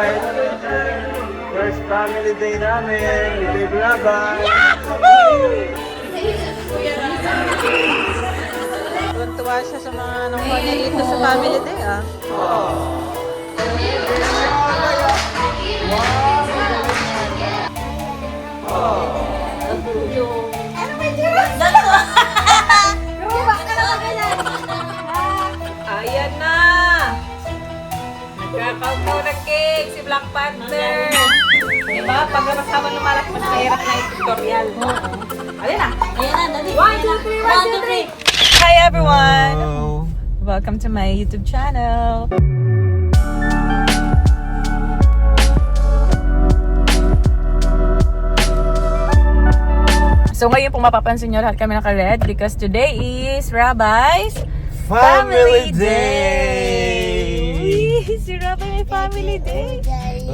guys! First family day namin! Big Laban! Tuwan-tuwa siya sa mga nakuha niya dito sa family day, ah. Ayan na! Nagkakaupo ng cake si Black Panther! Diba? Pag kasama lumalaki, mas mahirap na yung tutorial. Ayan na! Ayan na, dali. 1, 2, 3, 1, 2, 3! Hi everyone! Hello! Welcome to my YouTube channel! So ngayon po mapapansin nyo lahat kami naka-red because today is Rabbi's Family Day! Si Rabbi may family day!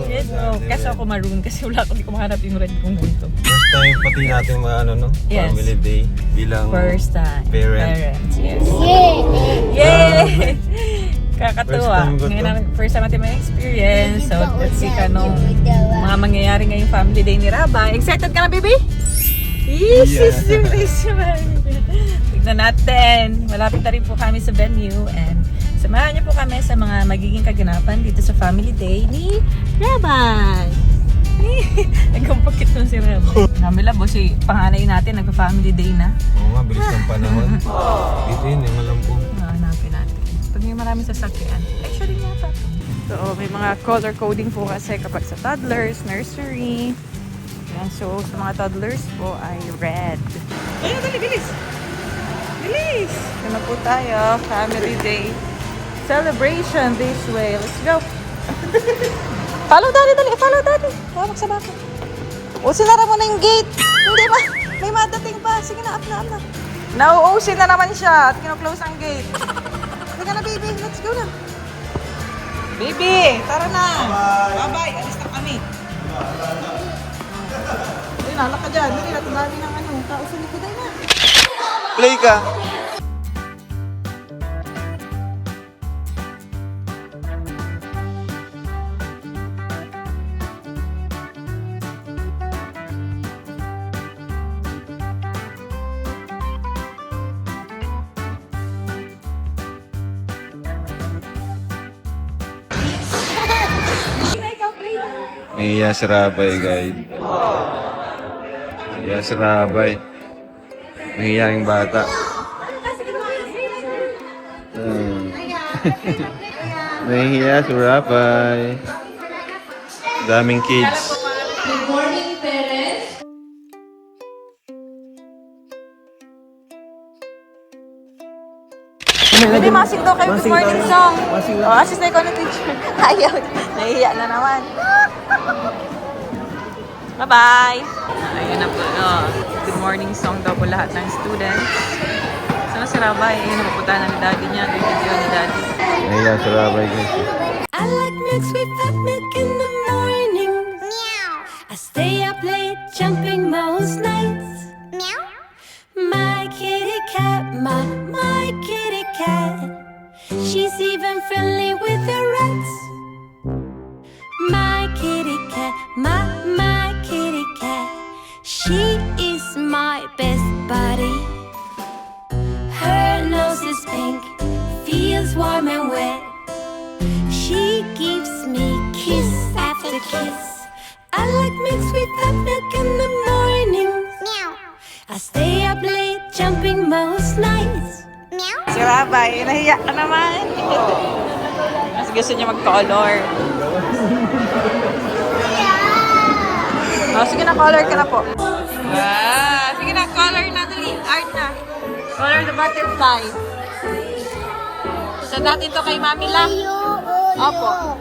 Yes, oh. Kasi ako maroon kasi wala ko, hindi ko mahanap yung red kong ganito. First time pati natin Yes. Family Day bilang First time. Parents, yes. Yay! Kakatuwa. First time natin may experience. So, let's see kanong mga mangyayari ngayong family day ni Rabbi. Excited ka na, baby? Yes! Tignan natin. Malapit na rin po kami sa venue and samahan niyo po kami sa mga magiging kaganapan dito sa family day ni Rabbi. Nagkampakit nun si Rabbi. Namila bo si panganay natin nagpa-family day na. Oo nga, bilis ng panahon. Dito yun, yung alam ko. Hanapin natin. Pag may maraming sasakyan. Actually nga pa. So, may mga color coding po kasi kapag sa toddlers, nursery. Yan, so sa mga toddlers po ay red. Ayun, dali, bilis! Bilis! Ito na po tayo. Family day celebration this way. Let's go! Follow daddy, dali! Follow daddy! Hawak sa bako. O, sinara mo na yung gate! Hindi ba? May madating pa. Sige na, up na, up na. Nauusin na naman siya at kino-close ang gate. Halika na, baby. Let's go na. Baby, tara na. Bye-bye. Alis na kami. Ayun, halak ka dyan. Dali, natandami ng tao sa likod. Ay na. Play ka! Nahiya si Rabay, guys. Nahiya si Rabay. Nahiya yung bata. Nahiya si Rabay. Daming kids. Good morning, parents. Hindi masing daw kayo good morning song. Oh, assist na ikaw na teacher. Ayaw. Nahihiya na naman. Bye-bye! Ayun na po. Good morning song daw po lahat ng students. Sana si Rabay? Ayun, napupunta na ni daddy niya. Ito yung video ni daddy. Nahiya si Rabay, guys. I like milk with hot milk in the morning. I stay up late jumping most nights. My kitty cat, my kitty cat. She's even friendly with the rats. My kitty cat, my kitty cat. She is my best buddy. Her nose is pink, feels warm and wet. She gives me kiss after kiss. I like mixed with hot milk in the morning. I stay up late jumping most nights. Si Rabay, nahiya ka naman. Mas gusto niya mag-color. Oh, sige na, color ka na po. Sige na, color na. Dali, art na. Color the butterfly. So, natin to kay Mami lang. Opo.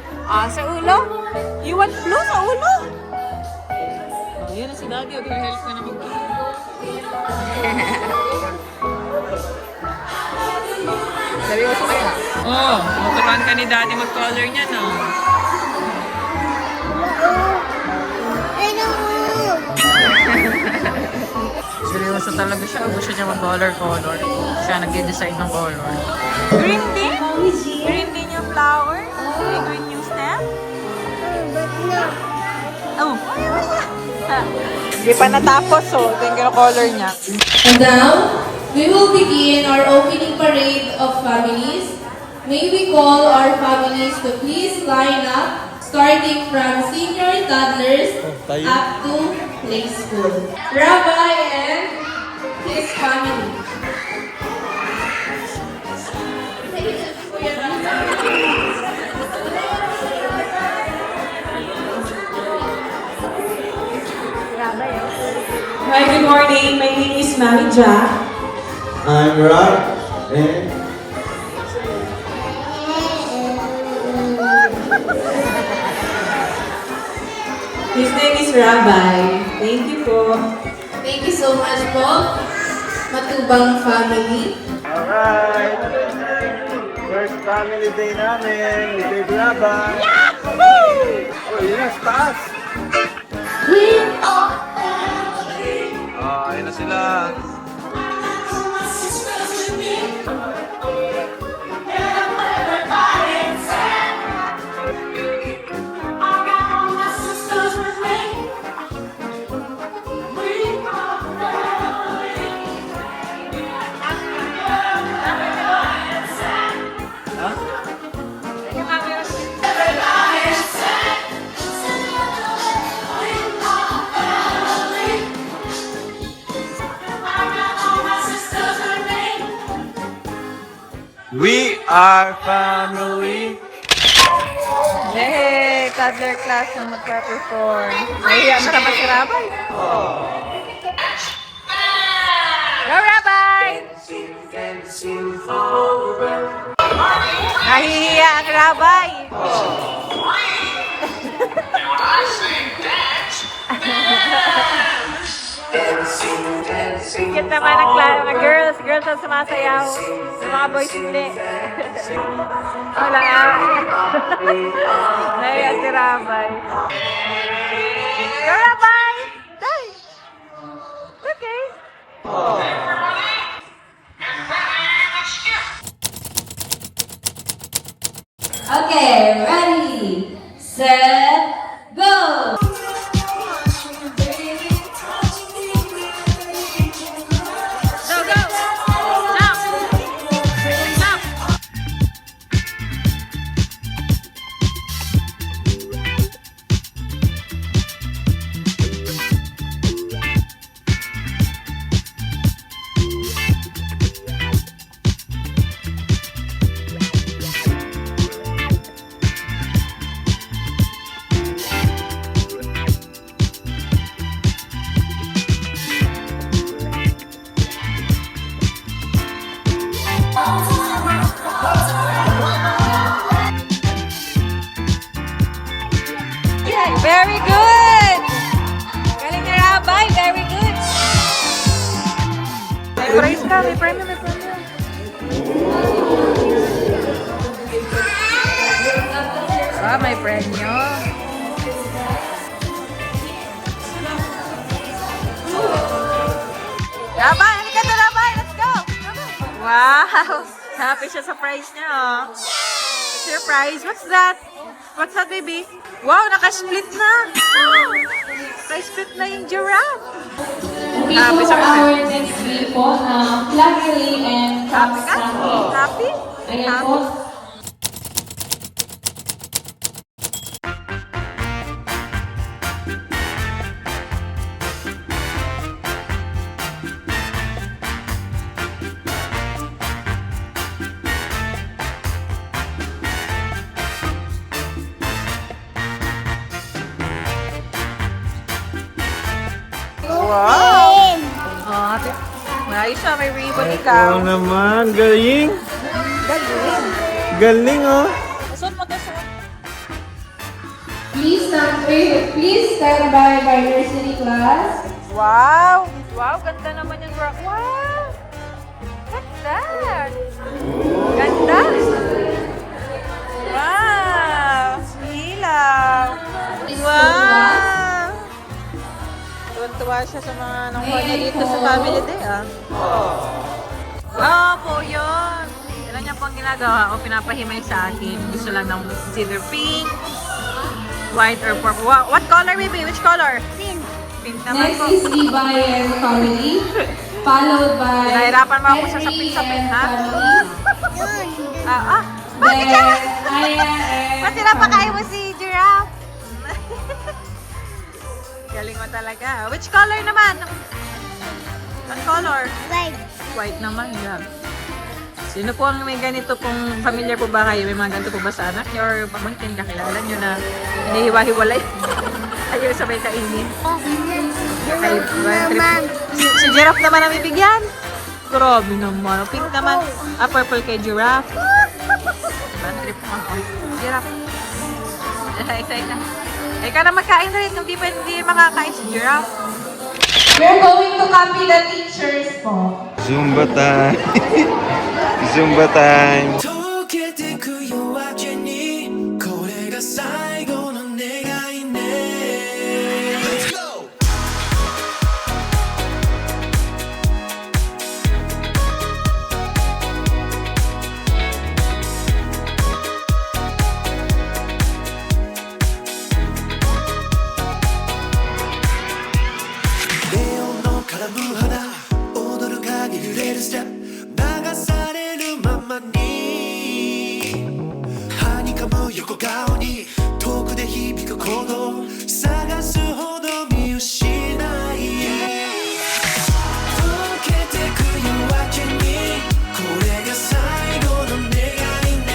Sa ulo? You want blue sa ulo? Oh, yun na si Daddy. Help ka na mag-blue. Seryoso kaya? Oo. Tuturuan ka ni Daddy mag-color niya, no? Seryoso talaga siya. Gusto niya mag-color. Siya nag-decide ng color. Green din? Green din yung flower? May green yung stem? Hindi pa natapos, so ito yung color niya. And now, we will begin our opening parade of families. May we call our families to please line up, starting from senior toddlers up to play school. Rabbi and his family. Hi, good morning. My name is Mami Jack. I'm Rod. And His name is Rabbi. Thank you po. Thank you so much po, Matubang family. alright. First family day namin. Big Rabbi. Oh, yes, taas. Ayun na sila. We are family. Yay! Toddler class na magpa-perform. Nahiya ka naman si Rabay. Go, Rabay! Nahihiya ang Rabay. Cute naman ang mga girls. Girls ang sumasayaw. Yung mga boys hindi. Wala nga. Nahiya si Rabay. Go, Rabay! Dai! Okay. Okay, ready, set, go! Go, go! Now! Now! Very good! Galing ni Rabay, very good! May prize ka, may premyo, may premyo. Ah, may premyo. Rabay, halika na Rabay, let's go! Wow! Happy siya sa prize niya, oh. What's your prize? What's that? What's that, baby? Wow, naka-split na! Naka-split na yung giraffe! Okay, Happy so sa for our next game po, Luckily and Happy ka? Happy? Ayan Happy? po. Wow! Oh, happy. Maayos siya, may ribbon ikaw. Oo naman, galing. Galing. Galing, oh. Suot mo to, suot. Please stand by nursery class. Wow! Wow, ganda naman yung rock. Wow! What's that? Ganda! Wow! Ilaw! Wow! Tuwan-tuwa siya sa mga nakuha niya dito sa family day, ah. Oo po, yun. Yan niya po ang ginagawa o pinapahimay sa akin. Gusto lang ng either pink, white, or purple. What color, baby? Which color? Pink. Pink naman Next po. is Levi and family. Followed by Nahirapan mo ako sa Henry sapin-sapin, and ha? family. Bakit Then ka? Aya and Ba't pinapakain mo si Giraffe? Galing mo talaga. Which color naman? What color? Like, White naman, yeah. Sino po ang may ganito pong familiar po ba kayo? May mga ganito po ba sa anak niyo? Or pamangkin kakilala niyo na hinihiwa-hiwalay? Ayaw sabay kainin. Ay, si Giraffe naman ang bibigyan. Grabe naman. Pink naman. Purple kay Giraffe. Bad trip mo. Giraffe. Excited. Ikaw na magkain rin. Hindi makakain si Giraffe. we're going to copy the teachers po. Zumba time. Zumba time. 溶けてく夜明けにこれが最後の願いね Let's go! レオンの絡む花踊る影揺れるステップ流されるままにはにかむ横顔に遠くで響く鼓動探すほど見失い溶けてく夜明けにこれが最後の願いね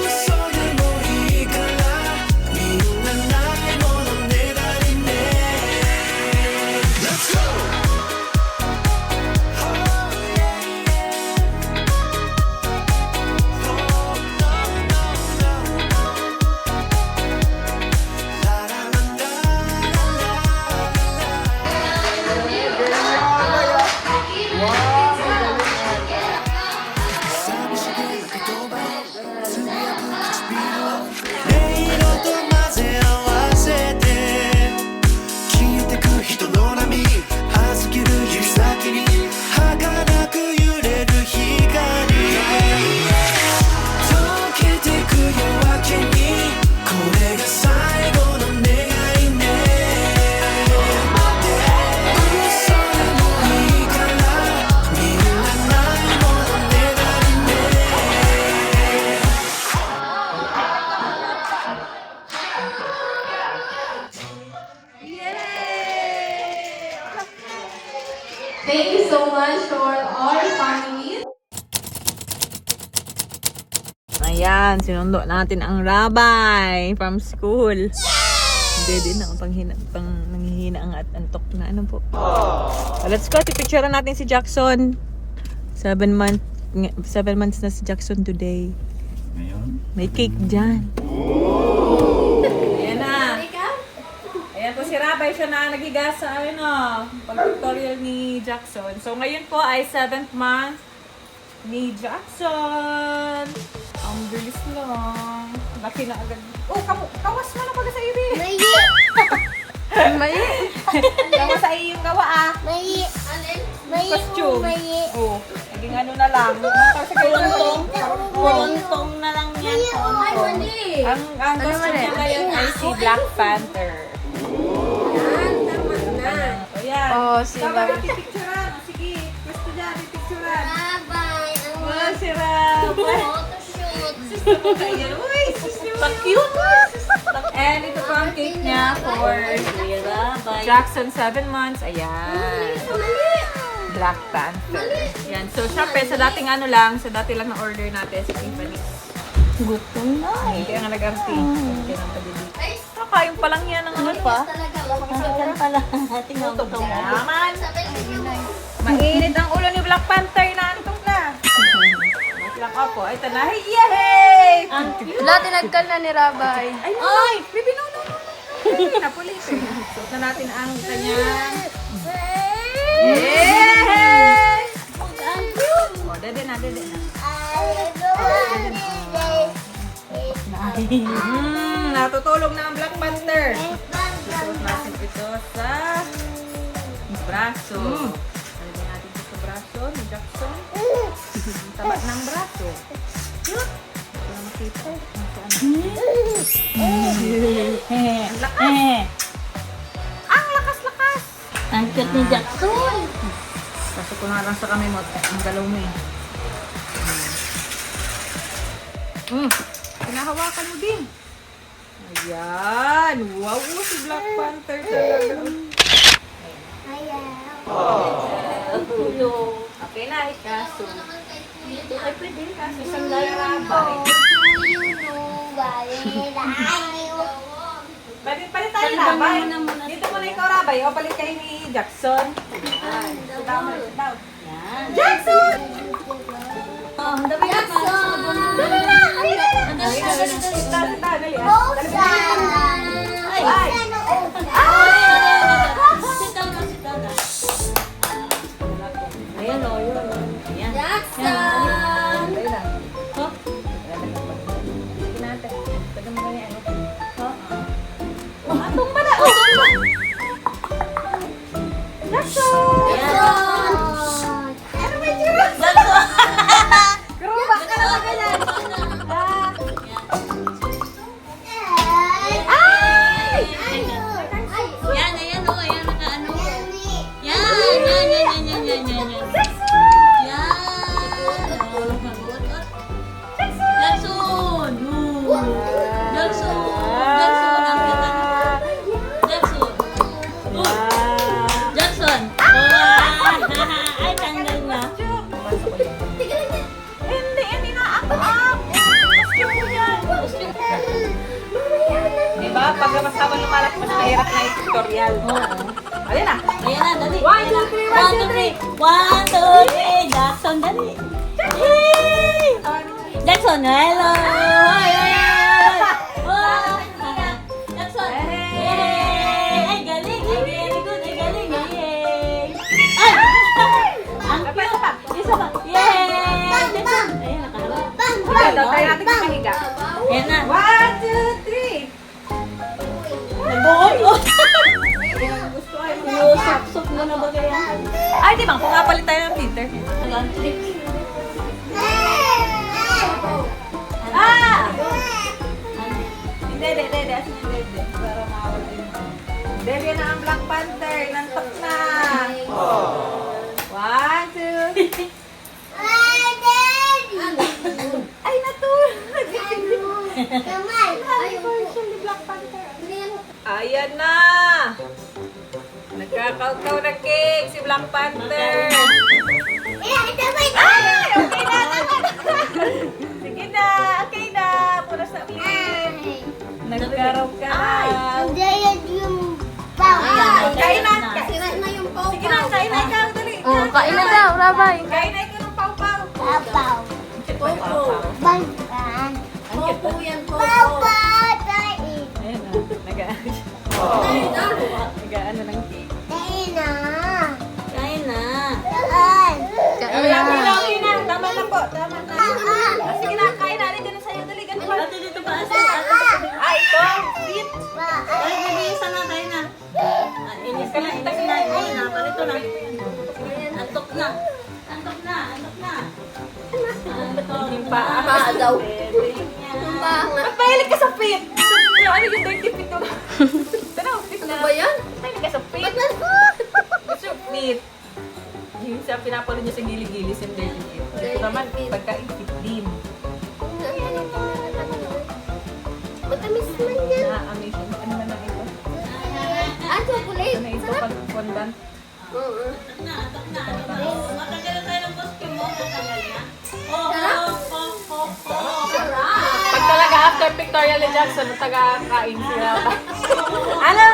嘘でもいいからみんなないものねだりね Let's go! Thank you so much for our families. Ayan, sinundo natin ang rabbi from school. Hindi din ako pang nanghihina ang at antok na ano po. So, let's go, pipicturean natin si Jackson. 7 months na si Jackson today. May cake dyan. Ayan na. Ayan po si Rabbi, siya na nagigas sa pag-tutorial ni Jackson. So ngayon po ay 7th month ni Jackson. Ang bilis lang. Laki na agad. Oh, kawas mo na pala sa ibi. May. Kawas sa iyo yung gawa ah. Costume. Oh, naging ano na lang. Kulontong na lang yan. Ang costume niya ngayon ay si Black Panther. Ayan. Oh, si Tama Barbie. na pipicturean. Sige, gusto dyan, pipicturean. Wala si Rabbi. Ayan, uy, cute. And ito po ang cake niya for Jackson 7 months. Ayan. Black Panther. Ayan. So, syempre, sa dating ano lang, sa dati lang na order natin sa Tiffany. Gutom na. Kaya nga nag-arti. Kaya nang padili. Kakain pa lang yan ng ano pa. Yan pala. Tingnan ko. Naman. Mainit ang ulo ni Black Panther na antong na. Wait lang ako. Ito na. Yay! Wala, tinagkal na ni Rabay. Ay! Baby, no. Napulit eh. Suot na natin ang kanyang... Yay! O, dede na. Natutulog na ang Black Panther. Suot natin ito sa braso. Lagyan natin ito sa braso ni Jackson. Taba ng braso. Cute. Ito na makita. Ang lakas-lakas! Ang cute ni Jackson. Kaso ko na lang sa kamay mo. Ang galaw mo eh. Pinahawakan mo din. Ayan. Wow, si Black Panther talaga. Okay na, ikaso. Ay, pwede. Kaso sa larabay. Palit tayo rabay. Dito mo na ikaw rabay. O, palit kayo ni Jackson. Sit down. Jackson! Oh, ang dami na. Sit down, dali ah. Ay! Sit down na. Ayan o, yun. Ayan. Jackson! Dali lang. Oh, Sige natin. Pwede mo ganyan. oh. Atong ba na? Jackson! Ano ba yun? Gruba ka na ganyan. Yan, ayan o, ayan, naka-ano. Yan. Yan. Natulog na buot. Jackson! Jackson, ang kita na. Jackson. Jackson. Ay, tanggal na. Hindi na ako. Costume mo yan. Diba? Pag mas habang lumalaki, mas mahirap na yung tutorial. Alin na. Ayan na, dali. 1, 2, 3, 1, 2, 3. Jackson, dali. Yay! Jackson, hello! Jackson! Yay! Ay, galing! Ay, very good! Ay, galing! Yay! Ay! Ang cute! Isa pa! Yay! Jackson! Ayan, nakaharap. Tayo natin kamahiga. Ayan na. 1, 2, 3. Nag-boy! Sinusok-sok mo na ba kaya? Ay, di bang, pumapalit tayo ng Peter. Nag-trick. Ah! Hindi. Asin yung dede. Para makawala yun. Dede na ang Black Panther. Nantok na. 1, 2. Ay, natulog. Ayan na. Nagkakautaw na cake si Black Panther. Ay, okay na naman. Sige na, okay na. Punas na ulit. Nagkaraw-karaw. Kain na. Sige na, kain na ikaw. Dali. Kain na daw, Rabay. Kain na ikaw ng pau-pau. Popo yan, Popo. Ayan na. Nag-ano ng cake. Kain na. Okay na. Tama na po. Tama na. Sige na, kain na. Dito na sa'yo. Dali, ganito. Ate, dito pa. Ate, Ay, ito. Sweet. ay, nag-iisa na tayo na. Inis na. Ay, nakalito na. Antok na. Yung paa. daw. Magpahilig ka sa fit. Ano yung dirty fit ko? Tanaw, fit na. Ba yan? Magpahilig ka sa fit. What's your fit? Yung sa pinapalo niya sa gili-gili sa dirty fit. Ito naman, pagkain fit din. Matamis man yan. Na-amazing. Ano na lang ito? Chocolate. Ano ito? Pag fondant. Matagal na tayo ng costume mo. Matagal na. Pag talaga after pictorial ni Jackson, taga-kain sila. Ano?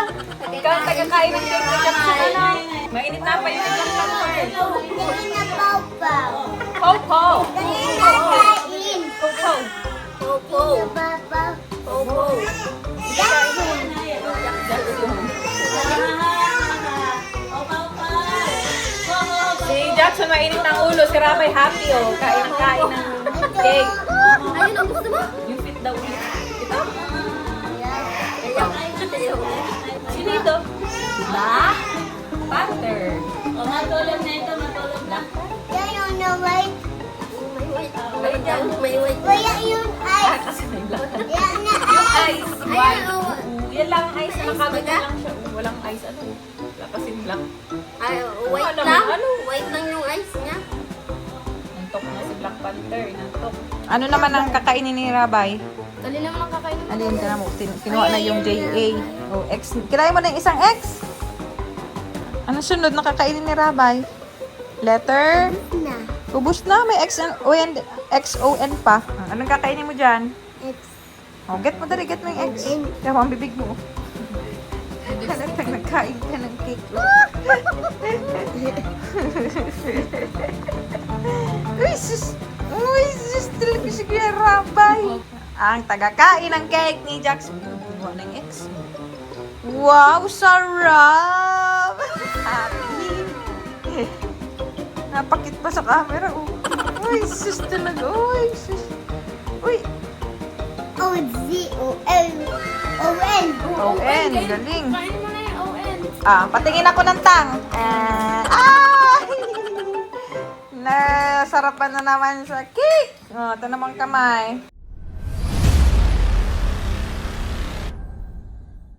Ikaw ang taga-kain ng cake ni Jackson. Ano? Mainit na pa yun ni Jackson. Popo. Si Jackson mainit ng ulo. Si Rabay happy oh. Kain-kain ng cake. Ayun ang gusto mo? Yung fit daw ulit. Ito? Sino ito? Black Panther. Matulog na ito, matulog na. May white. Ay, dyan. May white. Ah, kasi may black. Yung eyes. Yan lang ang ice. Nakagad lang siya. Walang ice. Ano? Lapasin lang. Ay, white lang? White lang yung ice niya. Nantok na si Black Panther. Nantok. Ano naman ang kakainin ni Rabay? Dali naman ang kakainin mo. Alin ka na mo? Kinuha na yung JA. O, X. Kinain mo na yung isang X? Ano sunod na kakainin ni Rabay? Letter? Na. Ubus na. May X-O-N pa. Anong kakainin mo dyan? X. O, get mo dali. Get mo yung X. Kaya mo ang bibig mo. Halatang nagkain ka ng cake. Uy, sus! Uy, sus! Talaga si Kuya Rabay. Ang tagakain ng cake ni Jax. Kinuha ng X. Wow, sarap! Happy! Napakit pa sa camera. Oh. Uy, sus talaga. Uy, sus. Uy, O-Z-O-N. O-N. O-N. Galing. Kain mo na yung O-N. Ah, patingin ako ng tang. Ay! Nasarapan na naman sa cake. Oh, ito namang kamay.